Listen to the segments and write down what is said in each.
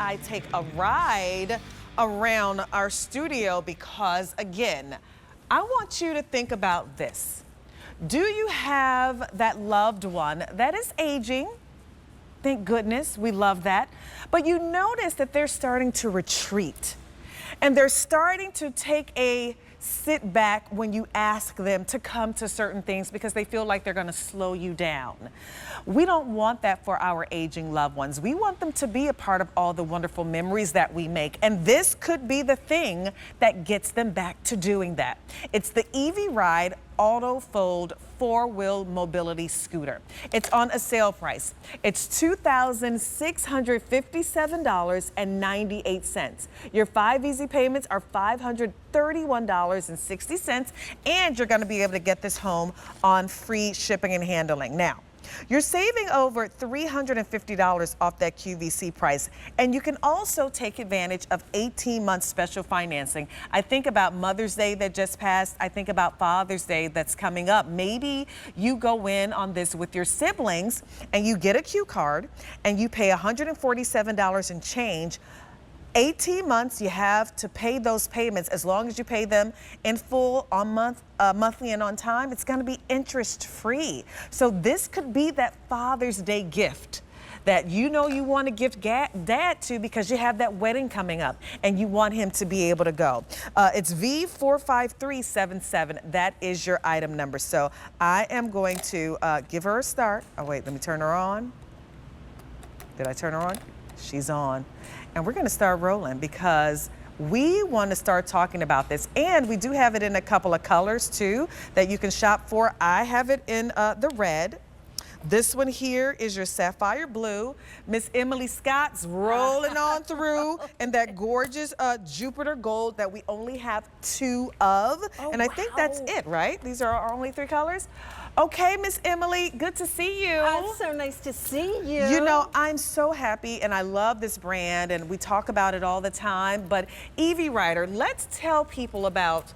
I take a ride around our studio because, again, I want you to think about this. Do you have that loved one that is aging? Thank goodness, we love that. But you notice that they're starting to retreat and they're starting to take a sit back when you ask them to come to certain things because they feel like they're going to slow you down. We don't want that for our aging loved ones. We want them to be a part of all the wonderful memories that we make, and this could be the thing that gets them back to doing that. It's the EV Ride Auto Fold 4-wheel mobility scooter. It's on a sale price. It's $2,657.98. Your 5 easy payments are $531.60, and you're going to be able to get this home on free shipping and handling. Now, you're saving over $350 off that QVC price, and you can also take advantage of 18-month special financing. I think about Mother's Day that just passed. I think about Father's Day that's coming up. Maybe you go in on this with your siblings and you get a Q card and you pay $147 and change. 18 months, you have to pay those payments. As long as you pay them in full on monthly and on time, it's going to be interest free. So this could be that Father's Day gift that you know you want to gift dad to because you have that wedding coming up and you want him to be able to go. It's V45377. That is your item number. So I am going to give her a start. Oh, wait, let me turn her on. Did I turn her on? She's on. And we're going to start rolling because we want to start talking about this. And we do have it in a couple of colors too that you can shop for. I have it in the red. This one here is your sapphire blue. Miss Emily Scott's rolling on through in that gorgeous Jupiter gold that we only have 2 of. Oh, and I think that's it, right? These are our only 3 colors. Okay, Miss Emily, good to see you. It's so nice to see you. You know, I'm so happy and I love this brand and we talk about it all the time, but EV Rider, let's tell people about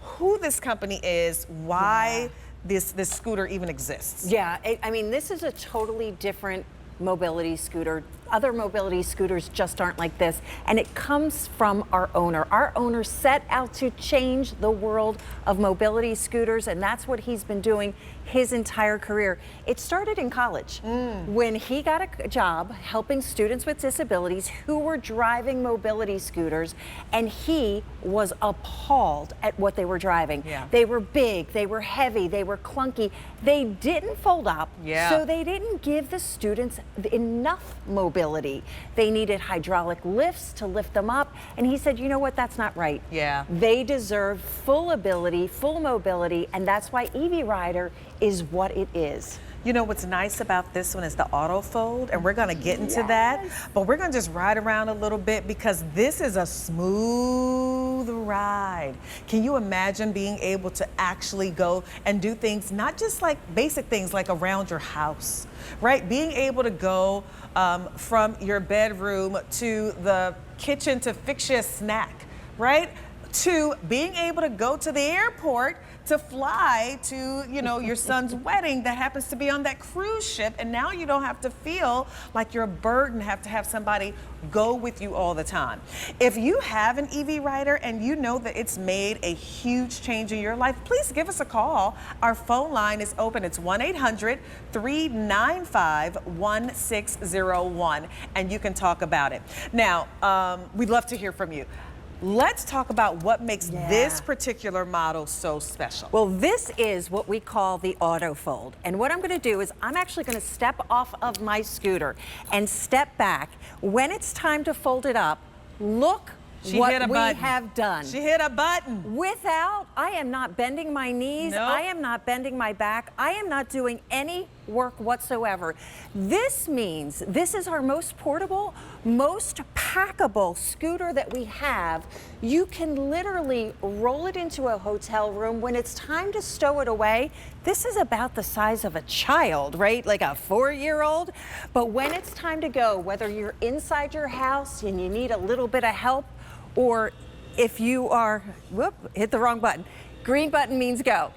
who this company is, why this scooter even exists. Yeah, I mean, this is a totally different mobility scooter. Other mobility scooters just aren't like this, and it comes from our owner. Our owner set out to change the world of mobility scooters, and that's what he's been doing his entire career. It started in college when he got a job helping students with disabilities who were driving mobility scooters, and he was appalled at what they were driving. Yeah. They were big, they were heavy, they were clunky, they didn't fold up, so they didn't give the students enough mobility. They needed hydraulic lifts to lift them up, and he said, you know what, that's not right. Yeah. They deserve full ability, full mobility, and that's why EV Rider is what it is. You know what's nice about this one is the auto fold, and we're gonna get into that, but we're gonna just ride around a little bit because this is a smooth ride. Can you imagine being able to actually go and do things, not just like basic things like around your house, right? Being able to go from your bedroom to the kitchen to fix you a snack, right? To being able to go to the airport to fly to, you know, your son's wedding that happens to be on that cruise ship, and now you don't have to feel like you're a burden, have to have somebody go with you all the time. If you have an EV Rider and you know that it's made a huge change in your life, please give us a call. Our phone line is open. It's 1-800-395-1601, and you can talk about it. Now, we'd love to hear from you. Let's talk about what makes this particular model so special. Well, this is what we call the auto fold. And what I'm going to do is I'm actually going to step off of my scooter and step back. When it's time to fold it up, look what we have done. She hit a button. I am not bending my knees. I am not bending my back. I am not doing any work whatsoever. This means this is our most portable, most packable scooter that we have. You can literally roll it into a hotel room. When it's time to stow it away, this is about the size of a child, right? Like a 4-year-old. But when it's time to go, whether you're inside your house and you need a little bit of help, or if you are, hit the wrong button. Green button means go.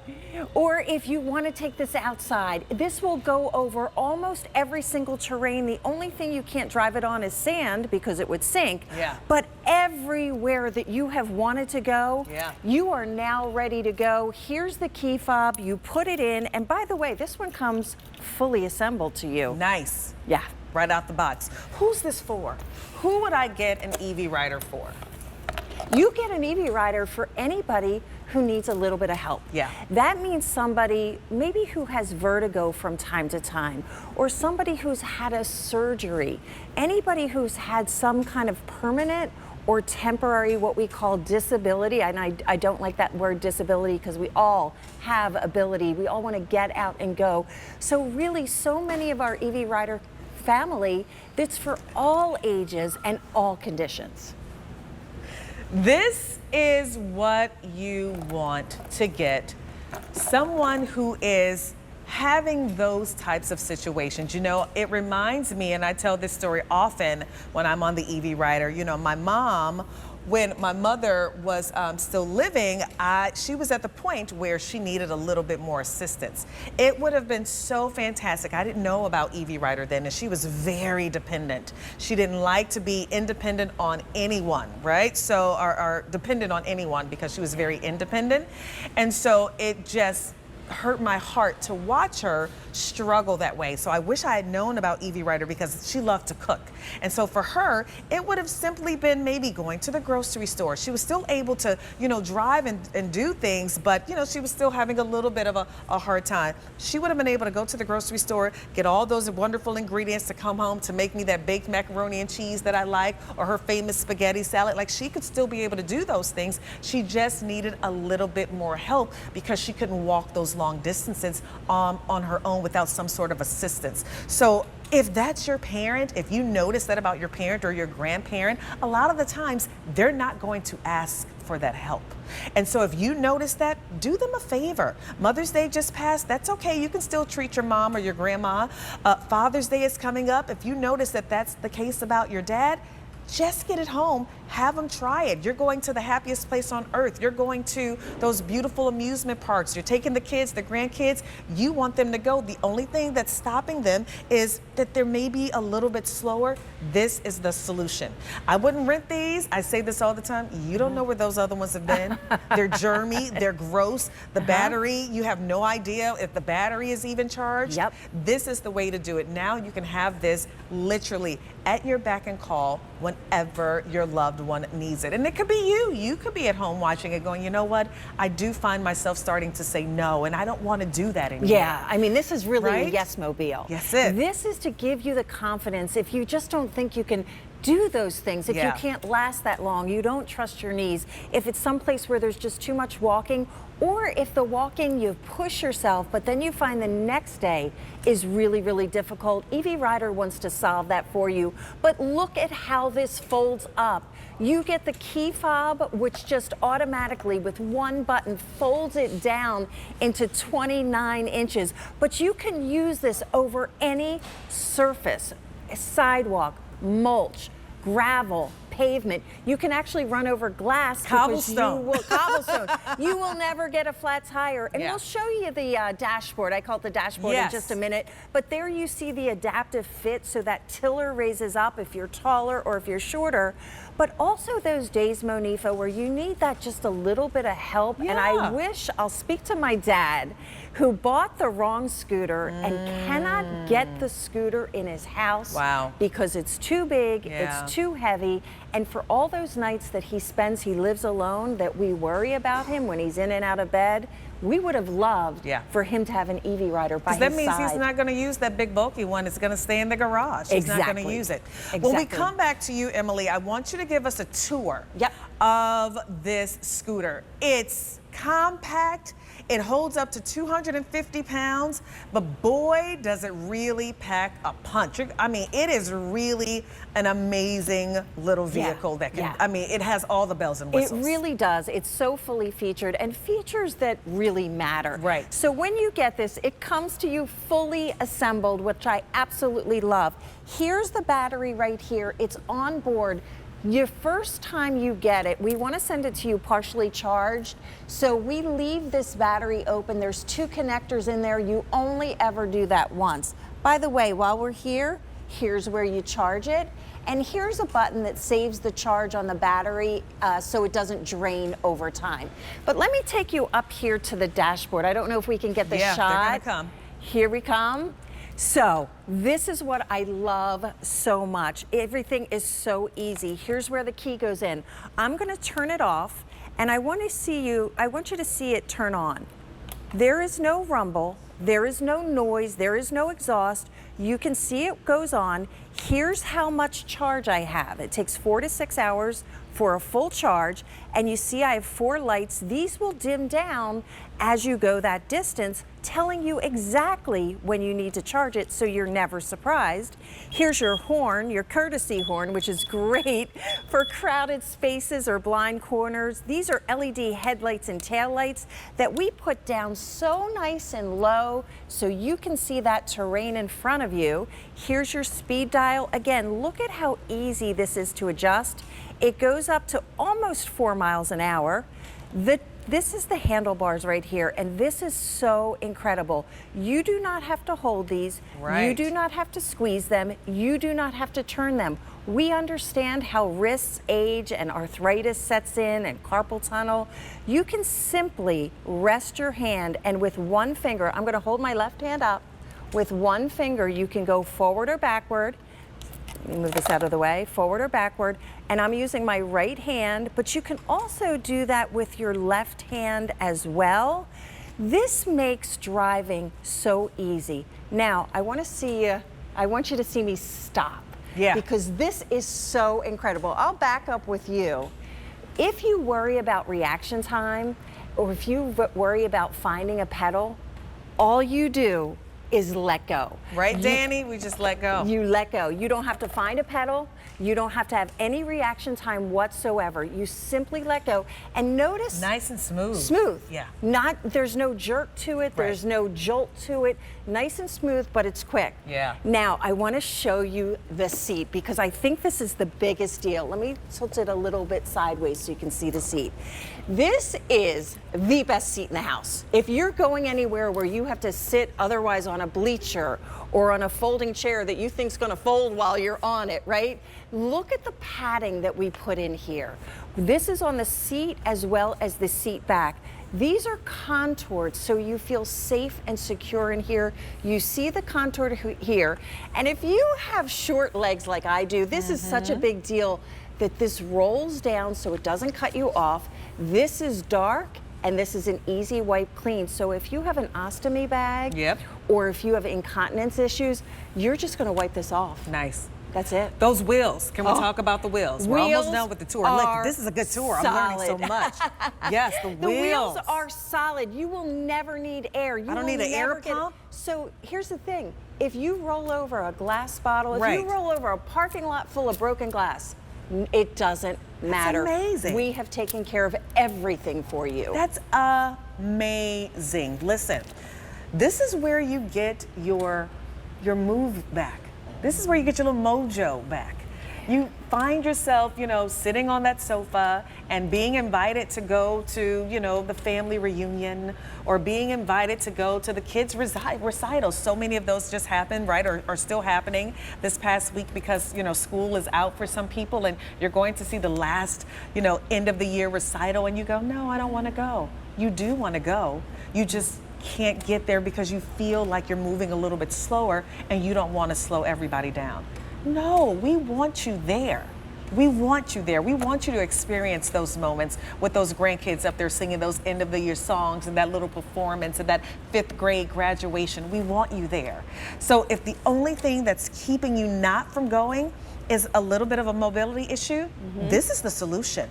Or if you want to take this outside, this will go over almost every single terrain. The only thing you can't drive it on is sand because it would sink. Yeah. But everywhere that you have wanted to go, you are now ready to go. Here's the key fob. You put it in. And by the way, this one comes fully assembled to you. Nice. Yeah. Right out the box. Who's this for? Who would I get an EV rider for? You get an EV rider for anybody who needs a little bit of help. Yeah. That means somebody maybe who has vertigo from time to time, or somebody who's had a surgery, anybody who's had some kind of permanent or temporary, what we call disability. And I don't like that word disability because we all have ability. We all want to get out and go. So really, so many of our EV rider family, it's for all ages and all conditions. This is what you want to get someone who is having those types of situations. You know, it reminds me, and I tell this story often when I'm on the EV rider, you know, my mom, when my mother was still living, she was at the point where she needed a little bit more assistance. It would have been so fantastic. I didn't know about EV Rider then, and she was very dependent. She didn't like to be independent on anyone, right? So, or dependent on anyone because she was very independent. And so it just hurt my heart to watch her struggle that way. So I wish I had known about Evie Rider because she loved to cook. And so for her, it would have simply been maybe going to the grocery store. She was still able to, you know, drive and do things, but, you know, she was still having a little bit of a hard time. She would have been able to go to the grocery store, get all those wonderful ingredients to come home to make me that baked macaroni and cheese that I like, or her famous spaghetti salad. Like, she could still be able to do those things. She just needed a little bit more help because she couldn't walk those long distances on her own without some sort of assistance. So if that's your parent, if you notice that about your parent or your grandparent, a lot of the times they're not going to ask for that help. And so if you notice that, do them a favor. Mother's Day just passed. That's okay. You can still treat your mom or your grandma. Father's Day is coming up. If you notice that that's the case about your dad, just get it home, have them try it. You're going to the happiest place on earth. You're going to those beautiful amusement parks. You're taking the kids, the grandkids. You want them to go. The only thing that's stopping them is that they're maybe a little bit slower. This is the solution. I wouldn't rent these. I say this all the time. You don't know where those other ones have been. They're germy, they're gross. The battery, you have no idea if the battery is even charged. Yep. This is the way to do it. Now you can have this literally at your beck and call whenever your loved one needs it. And it could be you. You could be at home watching it going, you know what? I do find myself starting to say no, and I don't want to do that anymore. Yeah, I mean, this is really Right? a yes-mobile. Yes, it. This is to give you the confidence. If you just don't think you can do those things, if you can't last that long, you don't trust your knees, if it's someplace where there's just too much walking, or if the walking, you push yourself, but then you find the next day is really, really difficult, Evie Rider wants to solve that for you. But look at how this folds up. You get the key fob, which just automatically, with one button, folds it down into 29 inches. But you can use this over any surface, sidewalk, mulch, gravel, pavement. You can actually run over glass. Cobblestone. Cobblestone. You will never get a flat tire. And we'll show you the dashboard. I call it the dashboard in just a minute. But there you see the adaptive fit, so that tiller raises up if you're taller or if you're shorter. But also those days, Monifa, where you need that just a little bit of help. And I wish, I'll speak to my dad, who bought the wrong scooter and cannot get the scooter in his house because it's too big, it's too heavy. And for all those nights that he spends, he lives alone, that we worry about him when he's in and out of bed, we would have loved for him to have an Evie Rider by his side. That means he's not going to use that big bulky one. It's going to stay in the garage. He's not going to use it. When we come back to you, Emily, I want you to give us a tour of this scooter. It's compact. It holds up to 250 pounds, but boy, does it really pack a punch. I mean, it is really an amazing little vehicle that can, I mean, it has all the bells and whistles. It really does. It's so fully featured, and features that really matter. Right. So when you get this, it comes to you fully assembled, which I absolutely love. Here's the battery right here. It's on board. Your first time you get it, we want to send it to you partially charged. So we leave this battery open. There's 2 connectors in there. You only ever do that once. By the way, while we're here, here's where you charge it. And here's a button that saves the charge on the battery so it doesn't drain over time. But let me take you up here to the dashboard. I don't know if we can get the shot. Yeah, they're gonna come. Here we come. So this is what I love so much. Everything is so easy. Here's where the key goes in. I'm gonna turn it off, and I want you to see it turn on. There is no rumble, there is no noise, there is no exhaust. You can see it goes on. Here's how much charge I have. It takes 4 to 6 hours for a full charge, and you see I have 4 lights. These will dim down as you go that distance, telling you exactly when you need to charge it so you're never surprised. Here's your horn, your courtesy horn, which is great for crowded spaces or blind corners. These are LED headlights and taillights that we put down so nice and low so you can see that terrain in front of you. Here's your speed dial. Again, look at how easy this is to adjust. It goes up to almost 4 miles an hour. This is the handlebars right here, and this is so incredible. You do not have to hold these. Right. You do not have to squeeze them. You do not have to turn them. We understand how wrists age and arthritis sets in and carpal tunnel. You can simply rest your hand, and with one finger, I'm gonna hold my left hand up. With one finger, you can go forward or backward. Let me move this out of the way, forward or backward, and I'm using my right hand, but you can also do that with your left hand as well. This makes driving so easy. Now, I want you to see me stop. Yeah. Because this is so incredible. I'll back up with you. If you worry about reaction time, or if you worry about finding a pedal, all you do is let go. Right, Danny? We just let go. You let go. You don't have to find a pedal. You don't have to have any reaction time whatsoever. You simply let go. And notice. Nice and smooth. Smooth. Yeah. There's no jerk to it. There's no jolt to it. Nice and smooth, but it's quick. Yeah. Now, I want to show you the seat because I think this is the biggest deal. Let me tilt it a little bit sideways so you can see the seat. This is the best seat in the house. If you're going anywhere where you have to sit otherwise on a bleacher or on a folding chair that you think's going to fold while you're on it, right? Look at the padding that we put in here. This is on the seat as well as the seat back. These are contoured so you feel safe and secure in here. You see the contour here. And if you have short legs like I do, this is such a big deal that this rolls down so it doesn't cut you off. This is dark, and this is an easy wipe clean. So if you have an ostomy bag, or if you have incontinence issues, you're just gonna wipe this off. Nice. That's it. Those wheels, can we talk about the wheels? We're almost done with the tour. Look, this is a good tour. Solid. I'm learning so much. Yes, the wheels. The wheels are solid. You will never need air. I don't need an air pump? So here's the thing. If you roll over a glass bottle, if you roll over a parking lot full of broken glass, it doesn't matter. That's amazing. We have taken care of everything for you. That's amazing. Listen, this is where you get your move back. This is where you get your little mojo back. You find yourself, sitting on that sofa and being invited to go to, the family reunion, or being invited to go to the kids' recitals. So many of those just happened, right, or are still happening this past week because, school is out for some people, and you're going to see the last, end of the year recital, and you go, no, I don't want to go. You do want to go. You just can't get there because you feel like you're moving a little bit slower and you don't want to slow everybody down. No, we want you there. We want you there. We want you to experience those moments with those grandkids up there singing those end of the year songs and that little performance and that 5th grade graduation. We want you there. So if the only thing that's keeping you not from going is a little bit of a mobility issue, this is the solution.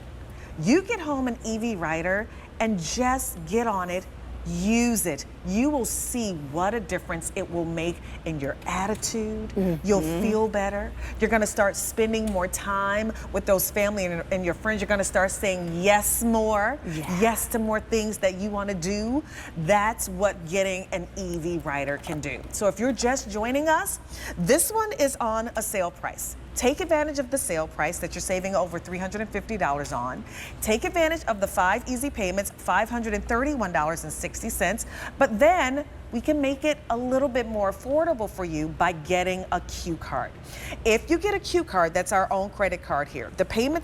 You get home an EV Rider and just get on it. Use it. You will see what a difference it will make in your attitude. You'll feel better. You're going to start spending more time with those family and your friends. You're going to start saying yes more, yes to more things that you want to do. That's what getting an EV Rider can do. So if you're just joining us, this one is on a sale price. Take advantage of the sale price that you're saving over $350 on. Take advantage of the 5 easy payments, $531.60. But then we can make it a little bit more affordable for you by getting a Q card. If you get a Q card, that's our own credit card here, the payments